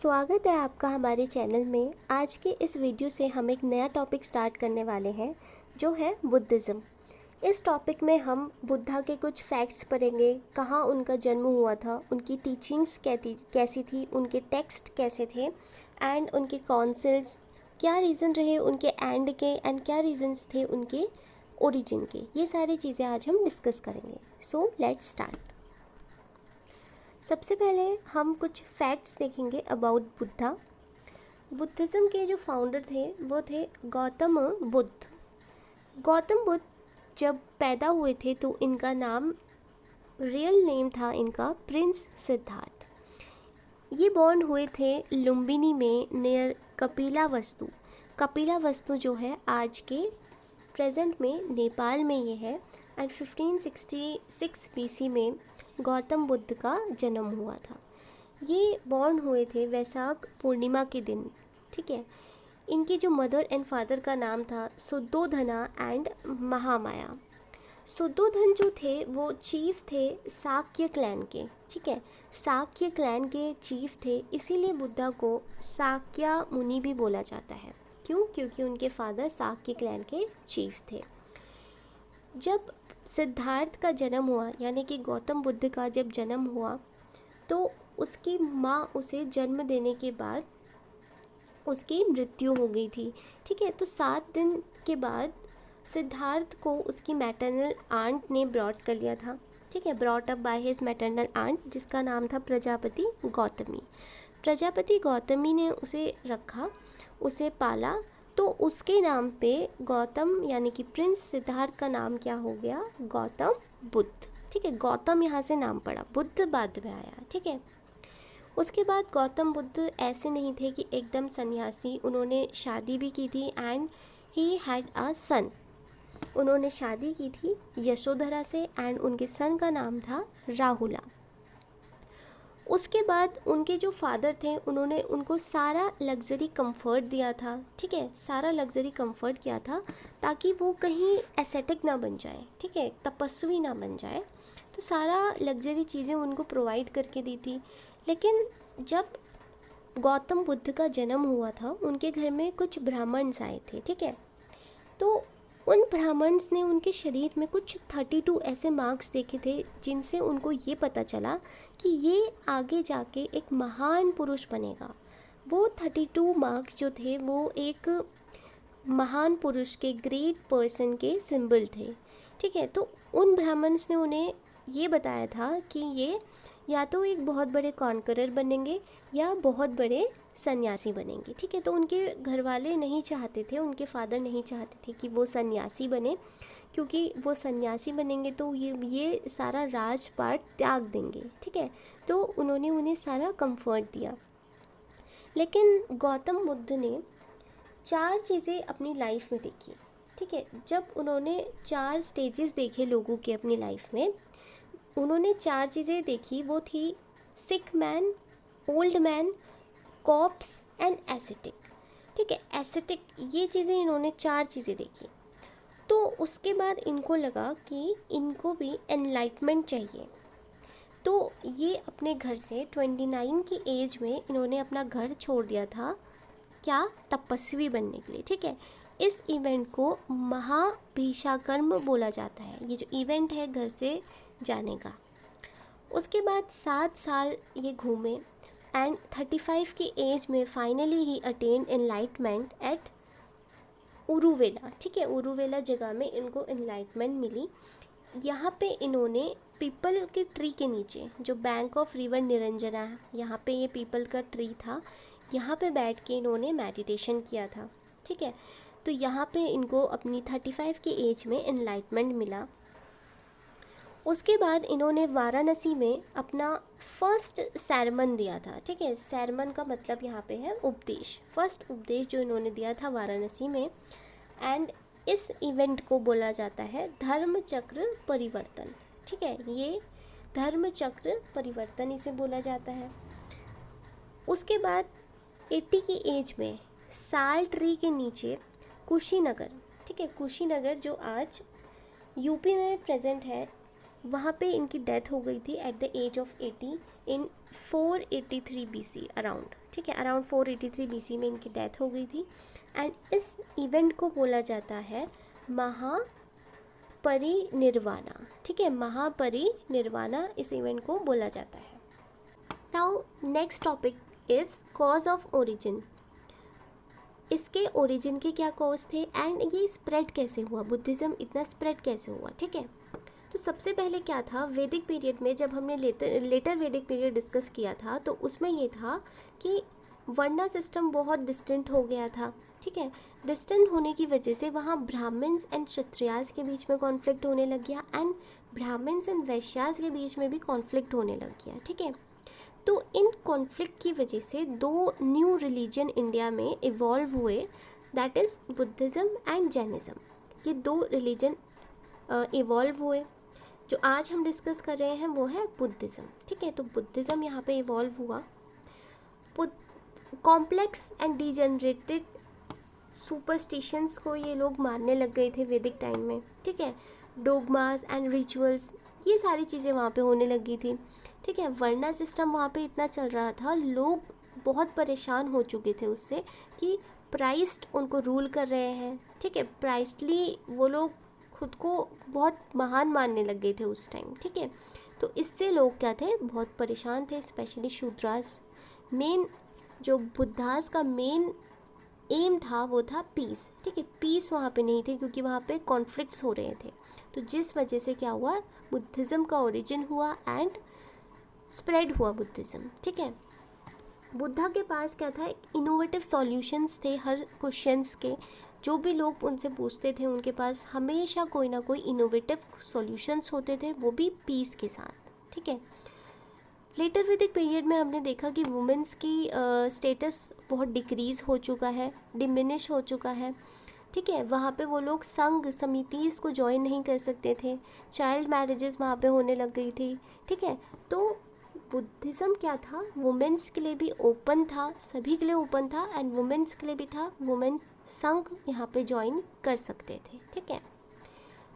स्वागत है आपका हमारे चैनल में। आज के इस वीडियो से हम एक नया टॉपिक स्टार्ट करने वाले हैं जो है बुद्धिज़्म। इस टॉपिक में हम बुद्धा के कुछ फैक्ट्स पढ़ेंगे, कहाँ उनका जन्म हुआ था, उनकी टीचिंग्स कैसी थी, उनके टेक्स्ट कैसे थे एंड उनके काउंसिल्स, क्या रीज़न रहे उनके एंड के एंड क्या रीज़न्स थे उनके ओरिजिन के। ये सारी चीज़ें आज हम डिस्कस करेंगे। So let's start. सबसे पहले हम कुछ फैक्ट्स देखेंगे अबाउट बुद्धा। बुद्धिज़्म के जो फाउंडर थे वो थे गौतम बुद्ध। गौतम बुद्ध जब पैदा हुए थे तो इनका नाम, रियल नेम था इनका प्रिंस सिद्धार्थ। ये बॉर्न हुए थे लुम्बिनी में नियर कपिलावस्तु। कपिलावस्तु जो है आज के प्रेजेंट में नेपाल में ये है एंड 1566 बीसी में गौतम बुद्ध का जन्म हुआ था। ये बॉर्न हुए थे वैशाख पूर्णिमा के दिन, ठीक है। इनके जो मदर एंड फादर का नाम था सुद्धोधना एंड महामाया। सुद्धोधन जो थे वो चीफ थे शाक्य क्लैन के, ठीक है। शाक्य क्लैन के चीफ थे, इसीलिए बुद्धा को शाक्य मुनि भी बोला जाता है। क्यों? क्योंकि उनके फादर शाक्य क्लैन के चीफ थे। जब सिद्धार्थ का जन्म हुआ, यानी कि गौतम बुद्ध का जब जन्म हुआ, तो उसकी माँ उसे जन्म देने के बाद उसकी मृत्यु हो गई थी, ठीक है। तो 7 दिन के बाद सिद्धार्थ को उसकी मैटरनल आंट ने ब्रॉट कर लिया था, ठीक है। Brought up by his maternal aunt, जिसका नाम था प्रजापति गौतमी। प्रजापति गौतमी ने उसे रखा, उसे पाला, तो उसके नाम पे गौतम यानी कि प्रिंस सिद्धार्थ का नाम क्या हो गया? गौतम बुद्ध, ठीक है। गौतम यहाँ से नाम पड़ा, बुद्ध बाद में आया, ठीक है। उसके बाद गौतम बुद्ध ऐसे नहीं थे कि एकदम सन्यासी, उन्होंने शादी भी की थी एंड ही हैड अ सन। उन्होंने शादी की थी यशोधरा से एंड उनके सन का नाम था राहुला। उसके बाद उनके जो फादर थे उन्होंने उनको सारा लग्जरी कंफर्ट दिया था, ठीक है। सारा लग्जरी कंफर्ट किया था ताकि वो कहीं एसेटिक ना बन जाए, ठीक है, तपस्वी ना बन जाए। तो सारा लग्जरी चीज़ें उनको प्रोवाइड करके दी थी। लेकिन जब गौतम बुद्ध का जन्म हुआ था उनके घर में कुछ ब्राह्मण्स आए थे, ठीक है। तो उन ब्राह्मण्स ने उनके शरीर में कुछ 32 ऐसे मार्क्स देखे थे जिनसे उनको ये पता चला कि ये आगे जाके एक महान पुरुष बनेगा। वो 32 मार्क्स जो थे वो एक महान पुरुष के, ग्रेट पर्सन के सिंबल थे, ठीक है। तो उन ब्राह्मण्स ने उन्हें ये बताया था कि ये या तो एक बहुत बड़े कॉन्करर बनेंगे या बहुत बड़े सन्यासी बनेंगे, ठीक है। तो उनके घर वाले नहीं चाहते थे, उनके फादर नहीं चाहते थे कि वो सन्यासी बने, क्योंकि वो सन्यासी बनेंगे तो ये सारा राजपाट त्याग देंगे, ठीक है। तो उन्होंने उन्हें सारा कंफर्ट दिया। लेकिन गौतम बुद्ध ने 4 चीज़ें अपनी लाइफ में देखी, ठीक है। जब उन्होंने 4 स्टेजेस देखे लोगों के अपनी लाइफ में, उन्होंने 4 चीज़ें देखी। वो थी sick man, old man, corpse and ascetic, ठीक है। एसेटिक, ये चीज़ें इन्होंने 4 चीज़ें देखी। तो उसके बाद इनको लगा कि इनको भी एनलाइटमेंट चाहिए। तो ये अपने घर से 29 की एज में इन्होंने अपना घर छोड़ दिया था, क्या? तपस्वी बनने के लिए, ठीक है। इस इवेंट को महाभिषाकर्म बोला जाता है, ये जो इवेंट है घर से जाने का। उसके बाद 7 साल ये घूमे एंड 35 की एज में finally he attain enlightenment at Uruvela, ठीक है। उरुवेला जगह में इनको एनलाइटमेंट मिली। यहाँ पे इन्होंने पीपल के ट्री के नीचे, जो बैंक ऑफ रिवर निरंजना है, यहाँ पे ये पीपल का ट्री था, यहाँ पे बैठ के इन्होंने मेडिटेशन किया था, ठीक है। तो यहाँ पे इनको अपनी 35 की एज में एनलाइटमेंट मिला। उसके बाद इन्होंने वाराणसी में अपना फर्स्ट सरमन दिया था, ठीक है। सरमन का मतलब यहाँ पे है उपदेश। फर्स्ट उपदेश जो इन्होंने दिया था वाराणसी में, एंड इस इवेंट को बोला जाता है धर्म चक्र परिवर्तन, ठीक है। ये धर्म चक्र परिवर्तन इसे बोला जाता है। उसके बाद 80 की एज में साल ट्री के नीचे कुशीनगर, ठीक है, कुशीनगर जो आज यूपी में प्रेजेंट है, वहाँ पे इनकी डेथ हो गई थी at the age of 80 in 483 BC around, ठीक है, अराउंड 483 BC में इनकी डेथ हो गई थी। एंड इस इवेंट को बोला जाता है महापरिनिर्वाणा, ठीक है, महापरिनिर्वाणा इस इवेंट को बोला जाता है। Now next topic is cause of origin. इसके ओरिजिन के क्या कॉज थे एंड ये स्प्रेड कैसे हुआ, बुद्धिज़्म इतना स्प्रेड कैसे हुआ, ठीक है। तो सबसे पहले क्या था, वैदिक पीरियड में जब हमने लेटर वैदिक पीरियड डिस्कस किया था तो उसमें ये था कि वर्णा सिस्टम बहुत डिस्टेंट हो गया था, ठीक है। डिस्टेंट होने की वजह से वहाँ ब्राह्मण्स एंड क्षत्रियास के बीच में कॉन्फ्लिक्ट होने लग गया एंड ब्राह्मण्स एंड वैश्यास के बीच में भी कॉन्फ्लिक्ट होने लग गया, ठीक है। तो इन कॉन्फ्लिक्ट की वजह से दो न्यू रिलीजन इंडिया में इवॉल्व हुए, that is Buddhism and Jainism. ये दो रिलीजन इवॉल्व हुए। जो आज हम डिस्कस कर रहे हैं वो है बुद्धिज़्म, ठीक है। तो बुद्धिज़्म यहाँ पे इवॉल्व हुआ। कॉम्प्लेक्स एंड डिजेनरेटेड सुपरस्टिशंस को ये लोग मानने लग गए थे वैदिक टाइम में, ठीक है। डोगमास एंड रिचुअल्स, ये सारी चीज़ें वहाँ पे होने लगी थी, ठीक है। वर्णा सिस्टम वहाँ पे इतना चल रहा था, लोग बहुत परेशान हो चुके थे उससे कि प्राइस्ट उनको रूल कर रहे हैं, ठीक है। प्राइस्टली वो लोग खुद को बहुत महान मानने लग गए थे उस टाइम, ठीक है। तो इससे लोग क्या थे, बहुत परेशान थे, स्पेशली शूद्रास। मेन जो बुद्धास का मेन एम था वो था पीस, ठीक है। पीस वहाँ पे नहीं थे क्योंकि वहाँ पे कॉन्फ्लिक्ट्स हो रहे थे, तो जिस वजह से क्या हुआ, बुद्धिज़्म का ओरिजिन हुआ एंड स्प्रेड हुआ बुद्धिज़्म, ठीक है। बुद्धा के पास क्या था, इनोवेटिव सॉल्यूशंस थे हर क्वेश्चंस के। जो भी लोग उनसे पूछते थे उनके पास हमेशा कोई ना कोई इनोवेटिव सॉल्यूशंस होते थे, वो भी पीस के साथ, ठीक है। लेटर वैदिक पीरियड में हमने देखा कि वुमेंस की स्टेटस बहुत डिक्रीज़ हो चुका है, डिमिनिश हो चुका है, ठीक है। वहाँ पे वो लोग संघ समितिस को ज्वाइन नहीं कर सकते थे, चाइल्ड मैरिजेस वहाँ पे होने लग गई थी, ठीक है। तो बुद्धिज़्म क्या था, वुमेंस के लिए भी ओपन था, सभी के लिए ओपन था एंड वुमेंस के लिए भी था, वुमेन संघ यहाँ पे ज्वाइन कर सकते थे, ठीक है।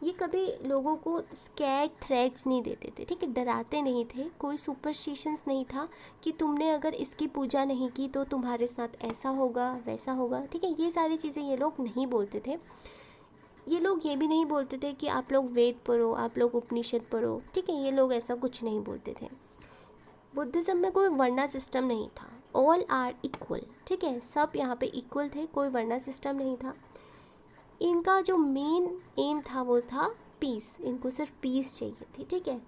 ये कभी लोगों को स्कैर्ड थ्रेट्स नहीं देते थे, ठीक है, डराते नहीं थे, कोई सुपरस्टिशंस नहीं था कि तुमने अगर इसकी पूजा नहीं की तो तुम्हारे साथ ऐसा होगा वैसा होगा, ठीक है। ये सारी चीज़ें ये लोग नहीं बोलते थे। ये लोग ये भी नहीं बोलते थे कि आप लोग वेद पढ़ो, आप लोग उपनिषद पढ़ो, ठीक है, ये लोग ऐसा कुछ नहीं बोलते थे। बुद्धिज़्म में कोई वर्णा सिस्टम नहीं था, ऑल आर इक्वल, ठीक है, सब यहाँ पे इक्वल थे, कोई वर्णा सिस्टम नहीं था। इनका जो मेन एम था वो था पीस, इनको सिर्फ पीस चाहिए थी, ठीक है।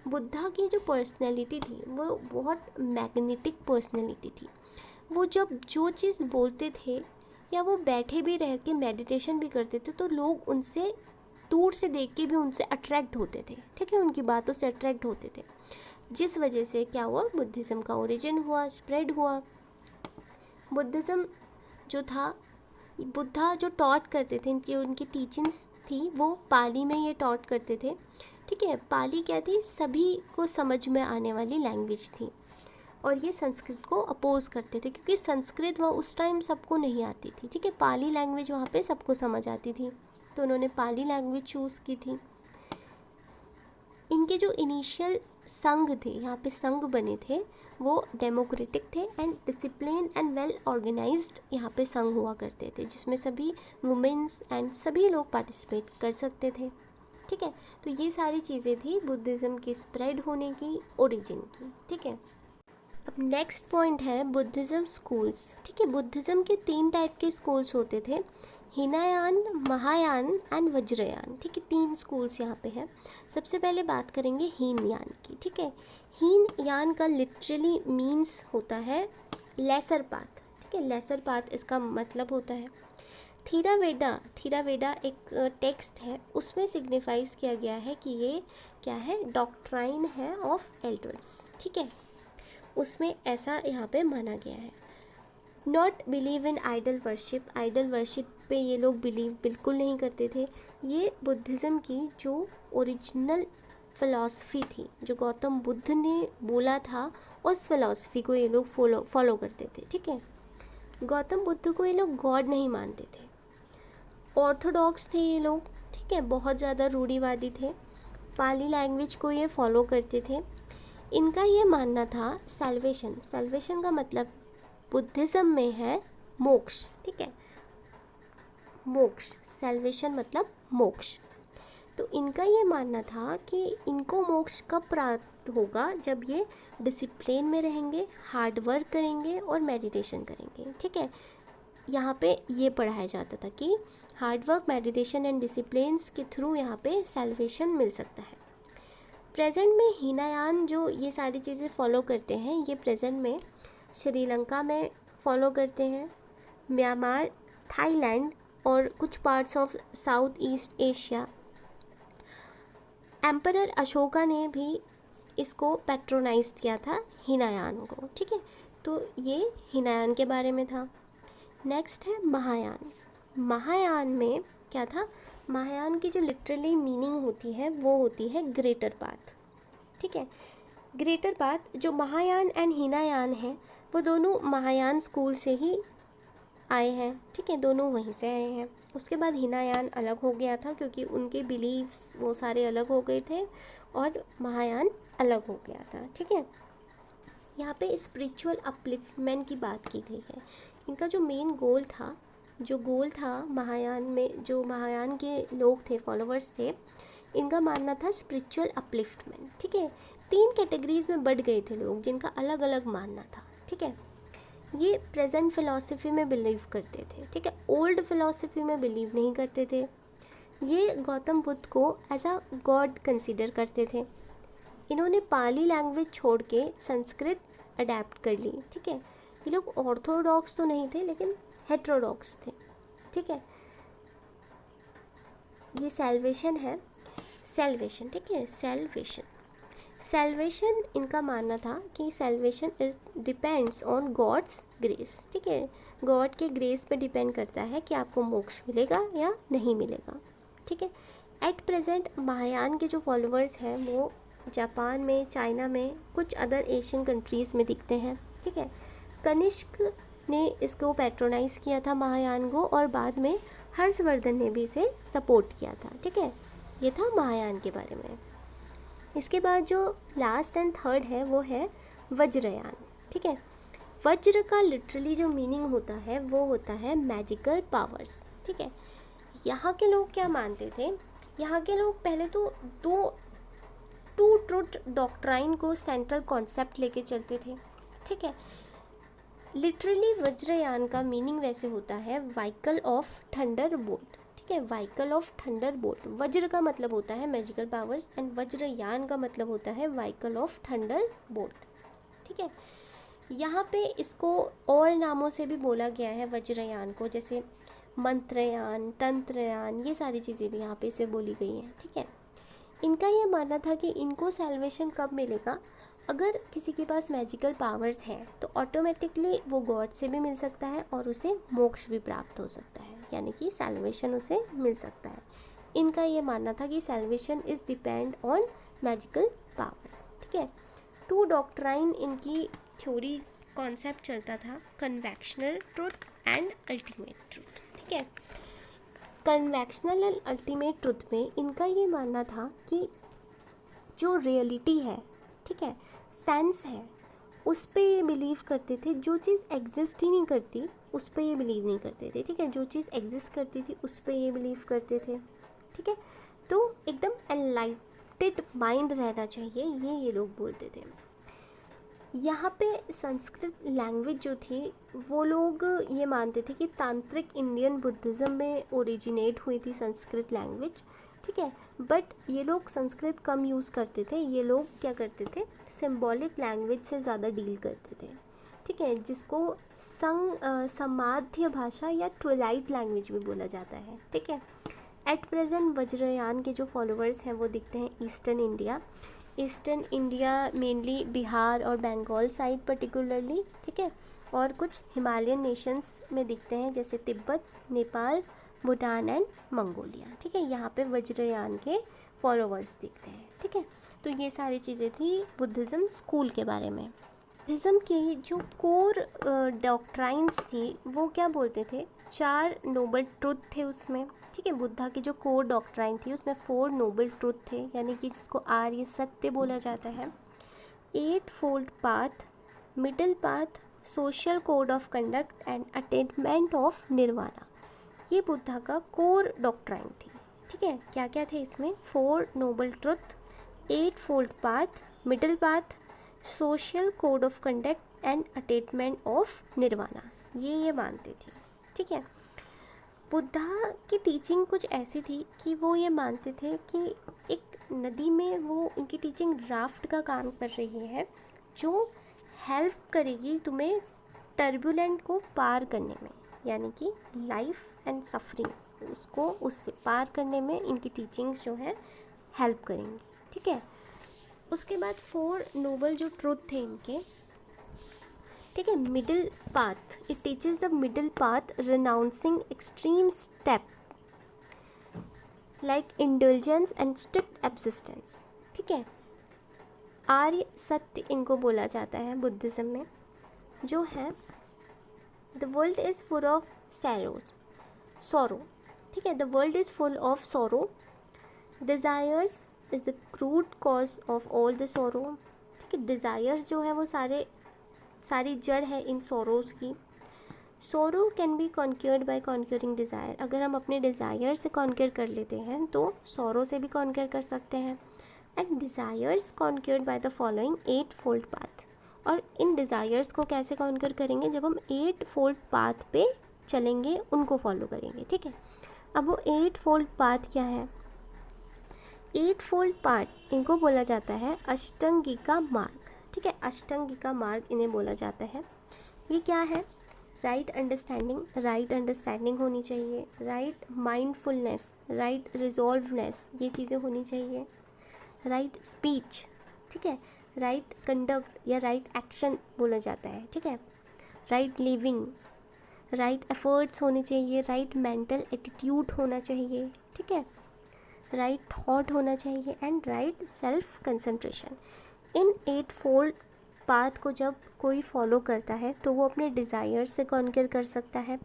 बुद्धा की जो पर्सनैलिटी थी वो बहुत मैग्नेटिक पर्सनैलिटी थी। वो जब जो चीज़ बोलते थे या वो बैठे भी रह के मेडिटेशन भी करते थे तो लोग उनसे दूर से देख के भी उनसे अट्रैक्ट होते थे, ठीक है, उनकी बातों से अट्रैक्ट होते थे, जिस वजह से क्या हुआ, बुद्धिज़्म का ओरिजिन हुआ, स्प्रेड हुआ। बुद्धिज़्म जो था, बुद्धा जो टॉट करते थे, इनकी उनकी टीचिंग्स थी वो पाली में ये टॉट करते थे, ठीक है। पाली क्या थी, सभी को समझ में आने वाली लैंग्वेज थी और ये संस्कृत को अपोज करते थे क्योंकि संस्कृत वह उस टाइम सबको नहीं आती थी, ठीक है। पाली लैंग्वेज वहाँ पे सबको समझ आती थी, तो उन्होंने पाली लैंग्वेज चूज़ की थी। इनके जो इनिशियल संघ थे, यहाँ पे संघ बने थे, वो डेमोक्रेटिक थे and discipline and well organised यहाँ पे संघ हुआ करते थे, जिसमें सभी वुमेन्स एंड सभी लोग पार्टिसिपेट कर सकते थे, ठीक है। तो ये सारी चीज़ें थी बुद्धिज़्म की स्प्रेड होने की, ओरिजिन की, ठीक है। अब नेक्स्ट पॉइंट है बुद्धिज़्म स्कूल्स, ठीक है। बुद्धिज़्म के 3 टाइप के स्कूल्स होते थे, हीनायान, महायान एंड वज्रयान, ठीक है। 3 स्कूल्स यहाँ पे हैं। सबसे पहले बात करेंगे हीनयान की, ठीक है। हीनयान का लिटरली मीन्स होता है लेसर पाथ, ठीक है, लेसर पाथ इसका मतलब होता है। थीरावेदा एक टेक्स्ट है, उसमें सिग्निफाइज किया गया है कि ये क्या है, डॉक्ट्राइन है ऑफ एल्डर्स, ठीक है, उसमें ऐसा यहाँ पे माना गया है। Not believe in idol worship पे ये लोग बिलीव बिल्कुल नहीं करते थे। ये बुद्धिज़्म की जो ओरिजिनल फ़िलॉसफी थी, जो गौतम बुद्ध ने बोला था, उस फिलॉसफी को ये लोग फॉलो करते थे, ठीक है। गौतम बुद्ध को ये लोग गॉड नहीं मानते थे। ऑर्थोडॉक्स थे ये लोग, ठीक है, बहुत ज़्यादा रूढ़िवादी थे। पाली लैंग्वेज को ये फॉलो करते थे। इनका ये मानना था सैल्वेशन का मतलब बुद्धिज़्म में है मोक्ष, ठीक है, मोक्ष, सैल्वेशन मतलब मोक्ष। तो इनका ये मानना था कि इनको मोक्ष कब प्राप्त होगा, जब ये डिसिप्लिन में रहेंगे, हार्ड वर्क करेंगे और मेडिटेशन करेंगे, ठीक है। यहाँ पे ये पढ़ाया जाता था कि hard work, meditation and disciplines के थ्रू यहाँ पे सैल्वेशन मिल सकता है। प्रेजेंट में हीनायान जो ये सारी चीज़ें फॉलो करते हैं, ये प्रेजेंट में श्रीलंका में फॉलो करते हैं, म्यांमार, थाईलैंड और कुछ parts of south east Asia. Emperor Ashoka ने भी इसको पैट्रोनाइज किया था हीनायान को, ठीक है। तो ये हीनायान के बारे में था। नेक्स्ट है महायान। महायान में क्या था, महायान की जो लिटरली मीनिंग होती है वो होती है ग्रेटर पाथ, ठीक है। ग्रेटर पाथ, जो महायान एंड हीनायान है वो दोनों महायान स्कूल से ही आए हैं, ठीक है, दोनों वहीं से आए हैं। उसके बाद हीनायान अलग हो गया था क्योंकि उनके बिलीव्स वो सारे अलग हो गए थे और महायान अलग हो गया था, ठीक है। यहाँ पे स्पिरिचुअल अपलिफ्टमेंट की बात की गई है। इनका जो मेन गोल था महायान में, जो महायान के लोग थे, फॉलोअर्स थे, इनका मानना था स्पिरिचुअल अपलिफ्टमेंट, ठीक है। 3 कैटेगरीज में बढ़ गए थे लोग जिनका अलग अलग मानना था, ठीक है। ये प्रेजेंट फिलॉसफी में बिलीव करते थे, ठीक है, ओल्ड फिलॉसफी में बिलीव नहीं करते थे। ये गौतम बुद्ध को एज अ गॉड कंसीडर करते थे। इन्होंने पाली लैंग्वेज छोड़ के संस्कृत अडेप्ट कर ली, ठीक है। ये लोग ऑर्थोडॉक्स तो नहीं थे लेकिन हेट्रोडॉक्स थे, ठीक है। ये सैल्वेशन है, ठीक है, सैल्वेशन इनका मानना था कि salvation is depends on God's grace, ठीक है। गॉड के ग्रेस पे डिपेंड करता है कि आपको मोक्ष मिलेगा या नहीं मिलेगा, ठीक है। एट प्रेजेंट महायान के जो फॉलोअर्स हैं वो जापान में, चाइना में, कुछ अदर एशियन कंट्रीज़ में दिखते हैं, ठीक है। कनिष्क ने इसको पैट्रोनाइज किया था महायान को, और बाद में हर्षवर्धन ने भी इसे सपोर्ट किया था, ठीक है। ये था महायान के बारे में। इसके बाद जो लास्ट एंड थर्ड है वो है वज्रयान, ठीक है। वज्र का लिटरली जो मीनिंग होता है वो होता है मैजिकल पावर्स, ठीक है। यहाँ के लोग क्या मानते थे, यहाँ के लोग पहले तो टू ट्रुथ डॉक्ट्राइन को सेंट्रल कॉन्सेप्ट लेके चलते थे, ठीक है। लिटरली वज्रयान का मीनिंग वैसे होता है व्हीकल ऑफ थंडर बोल्ट, ठीक है, व्हीकल ऑफ थंडर बोल्ट। वज्र का मतलब होता है मैजिकल पावर्स एंड वज्रयान का मतलब होता है व्हीकल ऑफ थंडर बोल्ट, ठीक है। यहाँ पे इसको और नामों से भी बोला गया है वज्रयान को, जैसे मंत्रयान, तंत्रयान, ये सारी चीज़ें भी यहाँ पे इसे बोली गई हैं, ठीक है। इनका ये मानना था कि इनको सैल्वेशन कब मिलेगा, अगर किसी के पास मैजिकल पावर्स हैं तो ऑटोमेटिकली वो गॉड से भी मिल सकता है और उसे मोक्ष भी प्राप्त हो सकता है, यानी कि सैल्वेशन उसे मिल सकता है। इनका ये मानना था कि salvation is depend on magical powers, ठीक है। टू डॉक्ट्राइन इनकी थ्योरी कॉन्सेप्ट चलता था, convectional truth and ultimate truth, ठीक है। कन्वेक्शनल एंड अल्टीमेट ट्रुथ में इनका ये मानना था कि जो रियलिटी है, ठीक है, सेंस है, उस पे ये बिलीव करते थे। जो चीज़ एग्जिस्ट ही नहीं करती उस पे ये बिलीव नहीं करते थे, ठीक है। जो चीज़ एग्जिस्ट करती थी उस पे ये बिलीव करते थे, ठीक है। तो एकदम एनलाइटेड माइंड रहना चाहिए, ये लोग बोलते थे। यहाँ पे संस्कृत लैंग्वेज जो थी वो लोग ये मानते थे कि तांत्रिक इंडियन बुद्धिज़्म में ओरिजिनेट हुई थी संस्कृत लैंग्वेज, ठीक है। बट ये लोग संस्कृत कम यूज़ करते थे, ये लोग क्या करते थे, सिंबॉलिक लैंग्वेज से ज़्यादा डील करते थे, ठीक है, जिसको समाध्य भाषा या ट्विलाइट लैंग्वेज भी बोला जाता है, ठीक है। एट प्रेजेंट वज्रयान के जो फॉलोअर्स हैं वो दिखते हैं ईस्टर्न इंडिया मेनली बिहार और बंगाल साइड पर्टिकुलरली, ठीक है, और कुछ हिमालयन नेशंस में दिखते हैं जैसे तिब्बत, नेपाल, भूटान एंड मंगोलिया, ठीक है। यहाँ पे वज्रयान के फॉलोअर्स दिखते हैं, ठीक है। तो ये सारी चीज़ें थी बुद्धिज़्म स्कूल के बारे में। बुद्धिज़्म की जो कोर डॉक्ट्राइन्स थी वो क्या बोलते थे, 4 नोबल ट्रुथ थे उसमें, ठीक है। बुद्धा की जो कोर डॉक्ट्राइन थी उसमें 4 नोबल ट्रुथ थे, यानी कि जिसको आर्य सत्य बोला जाता है। 8 fold path, middle path, social code of conduct and attainment of nirvana, ये बुद्धा का कोर डॉक्ट्राइन थी, ठीक है। क्या क्या थे इसमें, 4 noble truth, 8 fold path, middle path, social code of conduct and attainment of nirvana, ये मानते थे, ठीक है। बुद्धा की टीचिंग कुछ ऐसी थी कि वो ये मानते थे कि एक नदी में वो उनकी टीचिंग राफ्ट का काम कर रही है जो हेल्प करेगी तुम्हें टर्बुलेंट को पार करने में, यानी कि लाइफ एंड सफरिंग, उसको उससे पार करने में इनकी टीचिंग्स जो है हेल्प करेंगी, ठीक है। उसके बाद 4 नोबल जो ट्रुथ थे इनके, ठीक है। Middle path, it teaches the middle path renouncing extreme step like indulgence and strict abstinence, ठीक है। आर्य सत्य इनको बोला जाता है बुद्धिज़्म में, जो है the world is full of sorrow, ठीक है। The world is full of sorrow, desires is the root cause of all the sorrow, ठीक है। डिज़ायर्स जो है वो सारी जड़ है इन सोरोज़ की। सोरो कैन बी कॉन्क्योर्ड बाय कॉन्क्योरिंग डिज़ायर, अगर हम अपने डिज़ायर से कॉन्क्योर कर लेते हैं तो सोरो से भी कॉन्क्योर कर सकते हैं। And desires conquered by the following 8 fold path, और इन डिज़ायर्स को कैसे कॉन्क्योर करेंगे, जब हम 8 फोल्ड पाथ पे चलेंगे, उनको फॉलो करेंगे, ठीक है। अब वो 8 फोल्ड पाथ क्या है, 8 फोल्ड पाथ इनको बोला जाता है अष्टांगिका मार्ग, ठीक है। अष्टांगिका मार्ग इन्हें बोला जाता है। ये क्या है, राइट अंडरस्टैंडिंग होनी चाहिए, राइट माइंडफुलनेस, राइट रिजॉल्वनेस, ये चीज़ें होनी चाहिए, राइट स्पीच, ठीक है, राइट कंडक्ट या राइट एक्शन बोला जाता है, ठीक है, राइट लिविंग, राइट एफर्ट्स होने चाहिए, राइट मेंटल एटीट्यूड होना चाहिए, ठीक है, राइट थॉट होना चाहिए and right self concentration. In 8 fold path को जब कोई फॉलो करता है तो वो अपने डिज़ायर से कॉन्कर कर सकता है।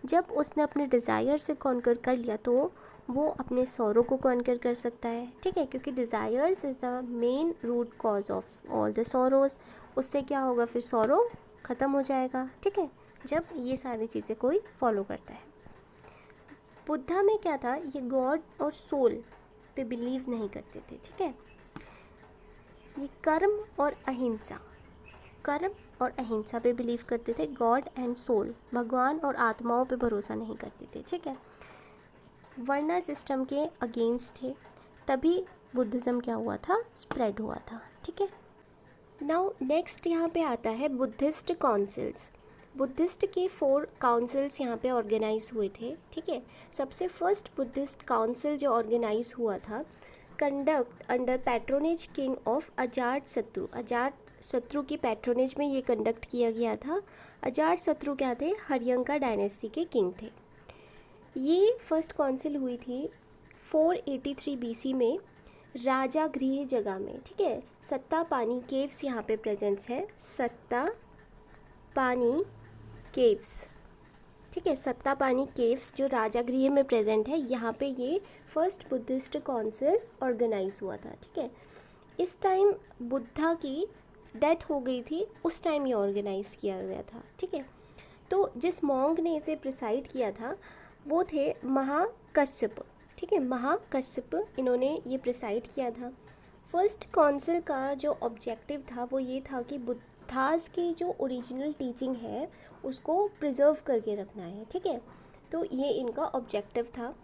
जब उसने अपने डिज़ायर से कॉन्कर कर लिया तो वो अपने सौरों को कॉन्कर कर सकता है, ठीक है, क्योंकि desires is the main root cause of all the sorrows. उससे क्या होगा, फिर सौरो ख़त्म हो जाएगा, ठीक है, जब ये सारी चीज़ें कोई फॉलो करता है। बुद्धा में क्या था, ये गॉड और सोल पे बिलीव नहीं करते थे, ठीक है। ये कर्म और अहिंसा पे बिलीव करते थे, गॉड एंड सोल, भगवान और आत्माओं पे भरोसा नहीं करते थे, ठीक है। वर्णा सिस्टम के अगेंस्ट थे, तभी बुद्धिज़्म क्या हुआ था, स्प्रेड हुआ था, ठीक है। नाउ नेक्स्ट यहाँ पे आता है बुद्धिस्ट काउंसिल्स। बुद्धिस्ट के 4 काउंसिल्स यहाँ पे ऑर्गेनाइज हुए थे, ठीक है। सबसे फर्स्ट बुद्धिस्ट काउंसिल जो ऑर्गेनाइज हुआ था, conduct under patronage king of Ajatashatru की पैट्रोनेज में ये कंडक्ट किया गया था। अजातशत्रु क्या थे, हर्यंका डायनेस्टी के किंग थे। ये फर्स्ट काउंसिल हुई थी 483 BC में राजा गृह जगह में, ठीक है। सत्ता पानी केव्स यहाँ पे प्रेजेंट्स है, सत्ता पानी केव्स, ठीक है, सत्ता पानी केव्स जो राजा गृह में प्रेजेंट है, यहाँ पे ये फर्स्ट बुद्धिस्ट काउंसिल ऑर्गेनाइज हुआ था, ठीक है। इस टाइम बुद्धा की डेथ हो गई थी, उस टाइम ये ऑर्गेनाइज किया गया था, ठीक है। तो जिस मॉन्ग ने इसे प्रिसाइड किया था वो थे महाकश्यप, ठीक है, महाकश्यप, इन्होंने ये प्रिसाइड किया था। फर्स्ट काउंसिल का जो ऑब्जेक्टिव था वो ये था कि बुद्धास की जो ओरिजिनल टीचिंग है उसको प्रिजर्व करके रखना है, ठीक है। तो ये इनका ऑब्जेक्टिव था।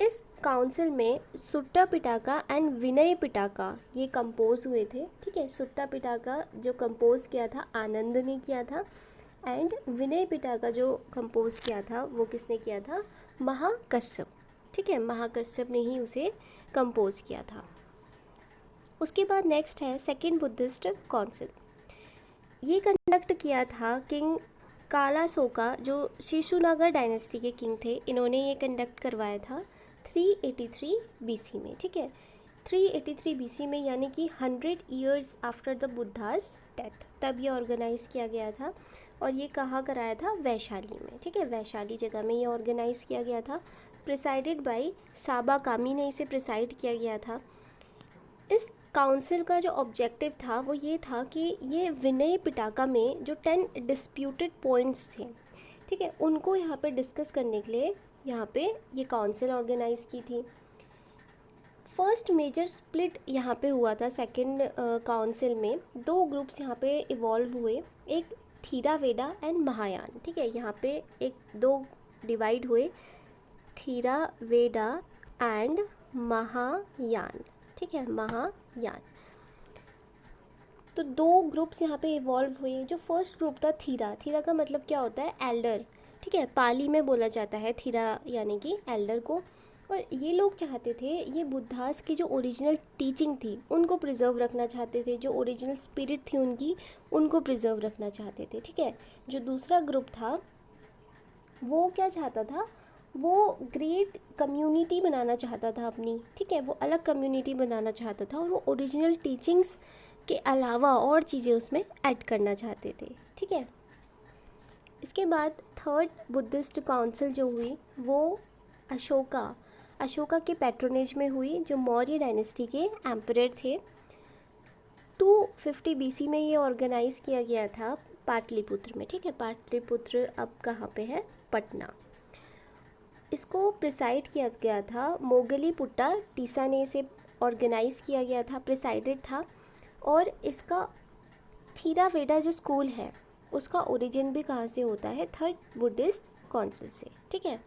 इस काउंसिल में सुट्टा पिटाका एंड विनय पिटाका ये कंपोज हुए थे, ठीक है। सुट्टा पिटाका जो कंपोज किया था आनंद ने किया था, एंड विनय पिटाका जो कंपोज किया था वो किसने किया था, महाकश्यप, ठीक है, महाकश्यप ने ही उसे कंपोज किया था। उसके बाद नेक्स्ट है सेकेंड बुद्धिस्ट काउंसिल। ये कंडक्ट किया था किंग कालासोका जो शिशुनागा डायनेस्टी के किंग थे, इन्होंने ये कंडक्ट करवाया था 383 BC में, ठीक है। 383 BC में, यानी कि 100 years after the Buddhas death, तब ये ऑर्गेनाइज़ किया गया था। और ये कहाँ कराया था? वैशाली में। ठीक है, वैशाली जगह में ये ऑर्गेनाइज़ किया गया था। प्रिसाइडेड बाय साबा कामी ने इसे प्रिसाइड किया गया था। इस काउंसिल का जो ऑब्जेक्टिव था वो ये था कि ये विनय पिटाका में जो 10 डिस्प्यूटेड पॉइंट्स थे, ठीक है, उनको यहाँ पे डिस्कस करने के लिए यहाँ पे ये काउंसिल ऑर्गेनाइज़ की थी। फर्स्ट मेजर स्प्लिट यहाँ पे हुआ था सेकंड काउंसिल में। 2 ग्रुप्स यहाँ पे इवॉल्व हुए, एक थीरावेदा एंड महायान। ठीक है, यहाँ पे 2 डिवाइड हुए, थीरावेदा एंड महायान। ठीक है, महायान। तो 2 ग्रुप्स यहाँ पे इवॉल्व हुए। जो फर्स्ट ग्रुप था थीरा का मतलब क्या होता है? एल्डर। ठीक है, पाली में बोला जाता है थीरा यानी कि एल्डर को। और ये लोग चाहते थे, ये बुद्धास की जो ओरिजिनल टीचिंग थी उनको प्रिजर्व रखना चाहते थे, जो ओरिजिनल स्पिरिट थी उनकी, उनको प्रिजर्व रखना चाहते थे। ठीक है, जो दूसरा ग्रुप था वो क्या चाहता था? वो ग्रेट कम्युनिटी बनाना चाहता था अपनी। ठीक है, वो अलग कम्युनिटी बनाना चाहता था और वो ओरिजिनल टीचिंग्स के अलावा और चीज़ें उसमें ऐड करना चाहते थे। ठीक है, इसके बाद थर्ड बुद्धिस्ट काउंसिल जो हुई वो अशोका के पैट्रोनेज में हुई, जो मौर्य डायनेस्टी के एम्परर थे। 250 BC में ये ऑर्गेनाइज़ किया गया था पाटलिपुत्र में। ठीक है, पाटलिपुत्र अब कहाँ पे है? पटना। इसको प्रिसाइड किया गया था मोगलीपुट्टा टीसा ने इसे ऑर्गेनाइज़ किया गया था, प्रिसाइडेड था। और इसका थीरावेदा जो स्कूल है उसका ओरिजिन भी कहाँ से होता है? थर्ड बुद्धिस्ट काउंसिल से। ठीक है,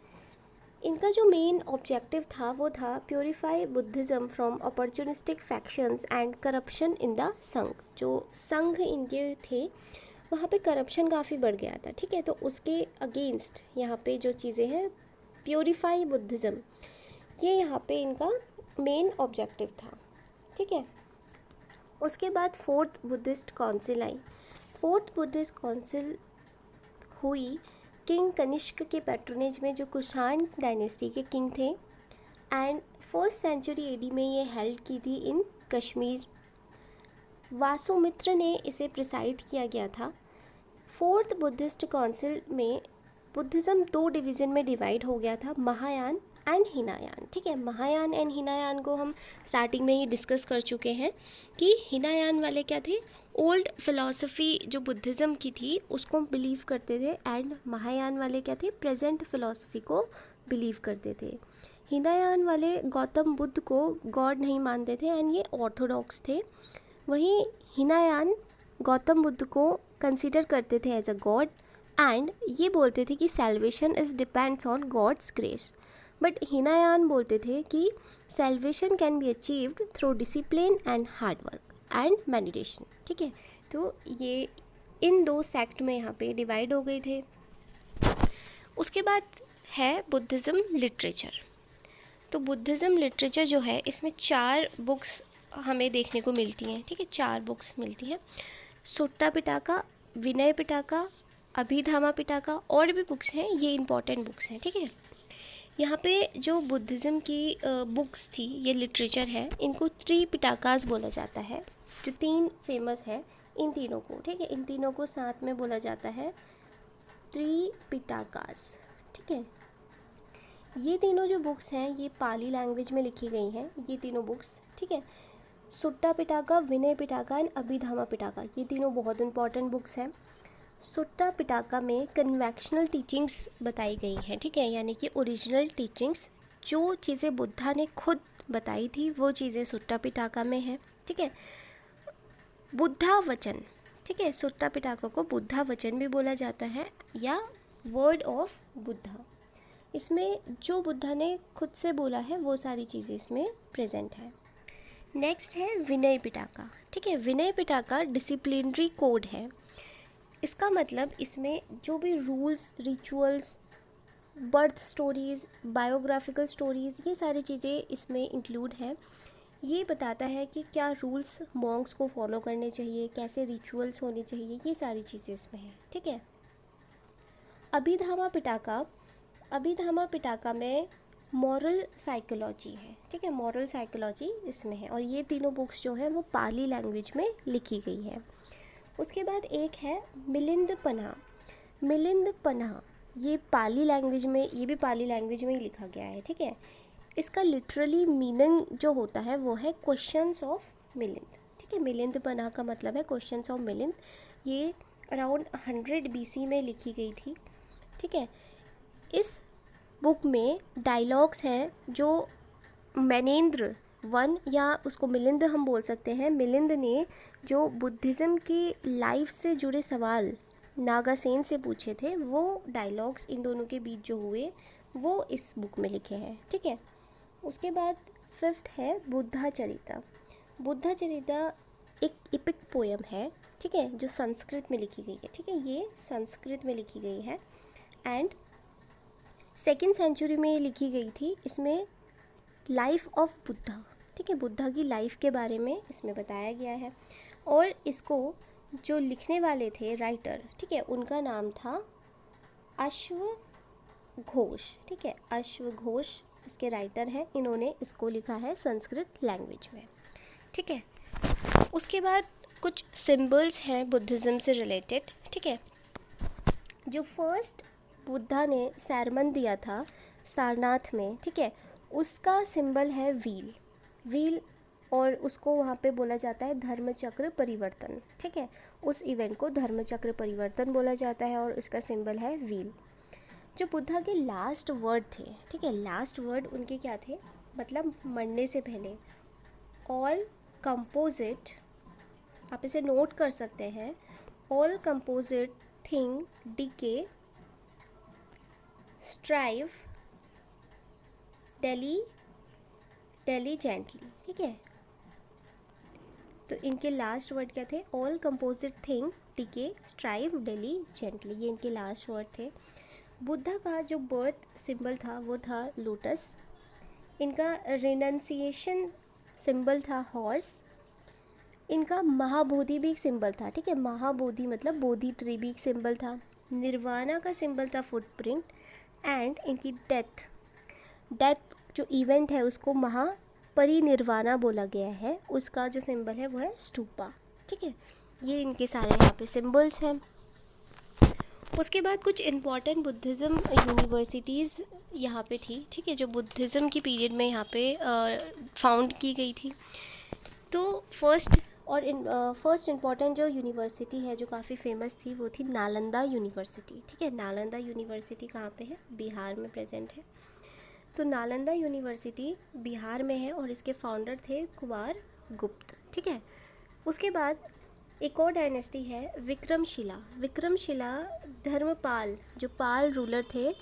इनका जो मेन ऑब्जेक्टिव था वो था purify Buddhism from opportunistic factions and corruption in the संघ। जो संघ इनके थे वहाँ पे करप्शन काफ़ी बढ़ गया था। ठीक है, तो उसके अगेंस्ट यहाँ पे जो चीज़ें हैं, प्योरीफाई बुद्धिज़्म, ये यहाँ पे इनका मेन ऑब्जेक्टिव था। ठीक है, उसके बाद फोर्थ बुद्धिस्ट काउंसिल आई। फोर्थ बुद्धिस्ट काउंसिल हुई किंग कनिष्क के पैट्रोनेज में, जो कुषाण डायनेस्टी के किंग थे। एंड 1st सेंचुरी AD में ये हेल्ड की थी इन कश्मीर। वासुमित्र ने इसे प्रिसाइड किया गया था। फोर्थ बुद्धिस्ट काउंसिल में बुद्धिज़्म 2 डिवीज़न में डिवाइड हो गया था, महायान एंड हिनायान। ठीक है, महायान एंड हिनायान को हम स्टार्टिंग में ही डिस्कस कर चुके हैं कि हिनायान वाले क्या थे? ओल्ड फिलॉसफी जो बुद्धिज़्म की थी उसको बिलीव करते थे, एंड महायान वाले क्या थे? प्रेजेंट फिलॉसफी को बिलीव करते थे। हिनायान वाले गौतम बुद्ध को गॉड नहीं मानते थे एंड ये ऑर्थोडॉक्स थे। वहीं हिनायान गौतम बुद्ध को कंसीडर करते थे एज अ गॉड एंड ये बोलते थे कि salvation is depends on God's grace. But Hinayana बोलते थे कि salvation can be achieved through discipline and hard work and meditation. ठीक है, तो ये इन 2 सेक्ट में यहाँ पे डिवाइड हो गए थे। उसके बाद है बुद्धिज़्म लिटरेचर। तो बुद्धिज़्म लिटरेचर जो है इसमें 4 बुक्स हमें देखने को मिलती हैं। ठीक है, 4 बुक्स मिलती हैं। सुट्टा पिटाका, विनय पिटाका, अभिधामा पिटाका, और भी बुक्स हैं, ये इंपॉर्टेंट बुक्स हैं। ठीक है, यहाँ पे जो बुद्धिज़्म की बुक्स थी, ये लिटरेचर है, इनको 3 पिटाकास बोला जाता है, जो 3 फेमस है इन तीनों को। ठीक है, इन तीनों को साथ में बोला जाता है 3 पिटाकास। ठीक है, ये तीनों जो बुक्स हैं ये पाली लैंग्वेज में लिखी गई हैं, ये तीनों बुक्स। ठीक है, सुट्टा पिटाका, विनय पिटाका एंड अभिधामा पिटाका, ये तीनों बहुत इंपॉर्टेंट बुक्स हैं। सुट्टा पिटाका में कन्वेक्शनल टीचिंग्स बताई गई हैं। ठीक है, यानी कि ओरिजिनल टीचिंग्स, जो चीज़ें बुद्धा ने खुद बताई थी वो चीज़ें सुट्टा पिटाका में है। ठीक है, बुद्धा वचन। ठीक है, सुट्टा पिटाका को बुद्धा वचन भी बोला जाता है या वर्ड ऑफ बुद्धा। इसमें जो बुद्धा ने खुद से बोला है वो सारी चीज़ें इसमें प्रेजेंट है। नेक्स्ट है विनय पिटाका। ठीक है, विनय पिटाका डिसिप्लिनरी कोड है। इसका मतलब इसमें जो भी rules, rituals, birth stories, biographical stories, ये सारी चीज़ें इसमें इंक्लूड हैं। ये बताता है कि क्या रूल्स मॉन्क्स को फॉलो करने चाहिए, कैसे रिचुअल्स होने चाहिए, ये सारी चीज़ें इसमें हैं। ठीक है, अभिधामा पिटाका में मॉरल साइकोलॉजी है, ठीक है, मॉरल साइकोलॉजी इसमें है। और ये तीनों बुक्स जो है वो पाली लैंग्वेज में लिखी गई है। उसके बाद एक है मिलिंद पन्हा। मिलिंद पन्हा ये पाली लैंग्वेज में, ये भी पाली लैंग्वेज में ही लिखा गया है, ठीक है। इसका लिटरली मीनिंग जो होता है वो है क्वेश्चंस ऑफ मिलिंद, ठीक है। मिलिंद पन्हा का मतलब है क्वेश्चंस ऑफ मिलिंद। ये अराउंड 100 BC में लिखी गई थी, ठीक है। इस बुक में डायलॉग्स हैं जो मैनेंद्र वन, या उसको मिलिंद हम बोल सकते हैं, मिलिंद ने जो बुद्धिज़्म की लाइफ से जुड़े सवाल नागासेन से पूछे थे, वो डायलॉग्स इन दोनों के बीच जो हुए वो इस बुक में लिखे हैं, ठीक है। उसके बाद 5th है बुद्धा चरिता। बुद्धा चरिता एक इपिक पोयम है, ठीक है, जो संस्कृत में लिखी गई है, ठीक है। ये संस्कृत में लिखी गई है एंड 2nd सेंचुरी में लिखी गई थी। इसमें लाइफ ऑफ बुद्धा, ठीक है, बुद्धा की लाइफ के बारे में इसमें बताया गया है। और इसको जो लिखने वाले थे राइटर, ठीक है, उनका नाम था अश्वघोष, ठीक है, अश्वघोष इसके राइटर हैं। इन्होंने इसको लिखा है संस्कृत लैंग्वेज में, ठीक है। उसके बाद कुछ सिंबल्स हैं बुद्धिज़्म से रिलेटेड, ठीक है। जो फर्स्ट बुद्धा ने सरमन दिया था सारनाथ में, ठीक है, उसका सिंबल है व्हील, व्हील, और उसको वहाँ पे बोला जाता है धर्मचक्र परिवर्तन, ठीक है। उस इवेंट को धर्मचक्र परिवर्तन बोला जाता है और इसका सिंबल है व्हील। जो बुद्धा के लास्ट वर्ड थे, ठीक है, लास्ट वर्ड उनके क्या थे, मतलब मरने से पहले, ऑल कंपोजिट, आप इसे नोट कर सकते हैं, all composite thing decay strive diligently, ठीक है। तो इनके लास्ट वर्ड क्या थे, all composite thing decay strive diligently, ये इनके लास्ट वर्ड थे। बुद्धा का जो बर्थ सिंबल था वो था लोटस। इनका रिनंसिएशन सिंबल था हॉर्स। इनका महाबोधि भी एक सिंबल था, ठीक है, महाबोधि मतलब बोधि ट्री भी एक सिंबल था। निर्वाणा का सिंबल था फुटप्रिंट। एंड इनकी डेथ जो इवेंट है उसको महापरिनिर्वाणा बोला गया है, उसका जो सिंबल है वो है स्टूपा, ठीक है। ये इनके सारे यहाँ पे सिंबल्स हैं। उसके बाद कुछ इम्पॉर्टेंट बुद्धिज़्म यूनिवर्सिटीज़ यहाँ पे थी, ठीक है, जो बुद्धिज़्म की पीरियड में यहाँ पे फाउंड की गई थी। तो फर्स्ट इम्पॉर्टेंट जो यूनिवर्सिटी है जो काफ़ी फेमस थी वो थी नालंदा यूनिवर्सिटी, ठीक है। नालंदा यूनिवर्सिटी कहाँ पे है, बिहार में प्रेजेंट है। तो नालंदा यूनिवर्सिटी बिहार में है और इसके फाउंडर थे कुमार गुप्त, ठीक है। उसके बाद एक और डायनेस्टी है विक्रमशिला। विक्रमशिला धर्मपाल, जो पाल रूलर थे,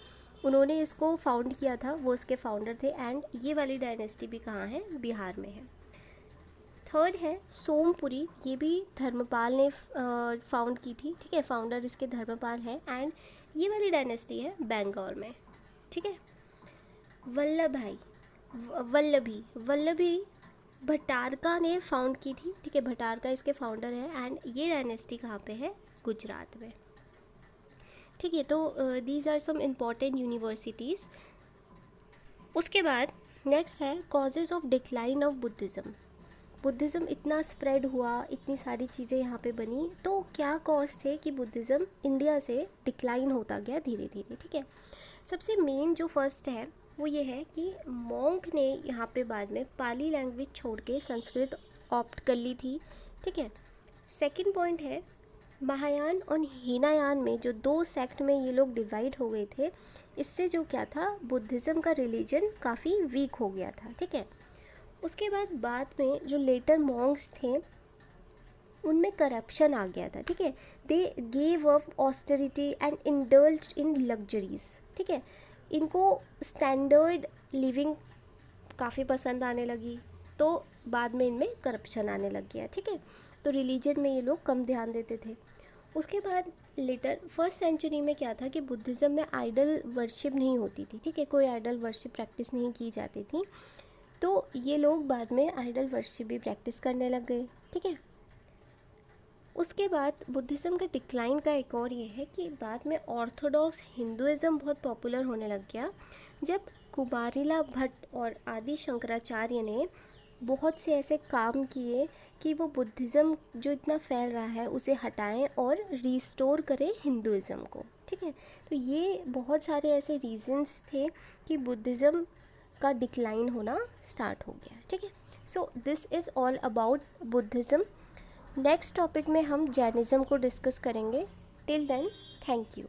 उन्होंने इसको फाउंड किया था, वो इसके फाउंडर थे। एंड ये वाली डायनेस्टी भी कहाँ है, बिहार में है। थर्ड है सोमपुरी, ये भी धर्मपाल ने फाउंड की थी, ठीक है, फाउंडर इसके धर्मपाल है। एंड ये वाली डायनेस्टी है बंगाल में, ठीक है। वल्लभी भट्टारका ने फाउंड की थी, ठीक है, भट्टारका इसके फाउंडर है। एंड ये डायनेस्टी कहाँ पे है, गुजरात में, ठीक है। तो these are some important universities. उसके बाद नेक्स्ट है causes of decline of Buddhism. Buddhism इतना स्प्रेड हुआ, इतनी सारी चीज़ें यहाँ पे बनी, तो क्या कॉज थे कि बुद्धिज़्म इंडिया से डिक्लाइन होता गया धीरे धीरे, ठीक है। सबसे मेन जो फर्स्ट है वो ये है कि मॉन्क ने यहाँ पे बाद में पाली लैंग्वेज छोड़ के संस्कृत ऑप्ट कर ली थी, ठीक है। सेकंड पॉइंट है महायान और हीनायान में जो 2 सेक्ट में ये लोग डिवाइड हो गए थे, इससे जो क्या था, बुद्धिज़्म का रिलीजन काफ़ी वीक हो गया था, ठीक है। उसके बाद में जो लेटर मॉन्क्स थे उनमें करप्शन आ गया था, ठीक है। They gave up austerity and indulged in luxuries, ठीक है। इनको स्टैंडर्ड लिविंग काफ़ी पसंद आने लगी, तो बाद में इनमें करप्शन आने लग गया, ठीक है। तो रिलीजन में ये लोग कम ध्यान देते थे। उसके बाद लेटर 1st सेंचुरी में क्या था कि बुद्धिज़्म में आइडल वर्शिप नहीं होती थी, ठीक है, कोई आइडल वर्शिप प्रैक्टिस नहीं की जाती थी। तो ये लोग बाद में आइडल वर्शिप भी प्रैक्टिस करने लग गए, ठीक है। उसके बाद बुद्धिज़्म का डिक्लाइन का एक और ये है कि बाद में ऑर्थोडॉक्स हिंदुज़्म बहुत पॉपुलर होने लग गया जब कुमारिला भट्ट और आदि शंकराचार्य ने बहुत से ऐसे काम किए कि वो बुद्धिज़्म जो इतना फैल रहा है उसे हटाएं और रिस्टोर करें हिंदुज़्म को। ठीक है, तो ये बहुत सारे ऐसे रीजंस थे कि बुद्धिज़्म का डिक्लाइन होना स्टार्ट हो गया। ठीक है, so this is all about Buddhism. Next topic में हम जैनिज़्म को डिस्कस करेंगे। Till then, thank you.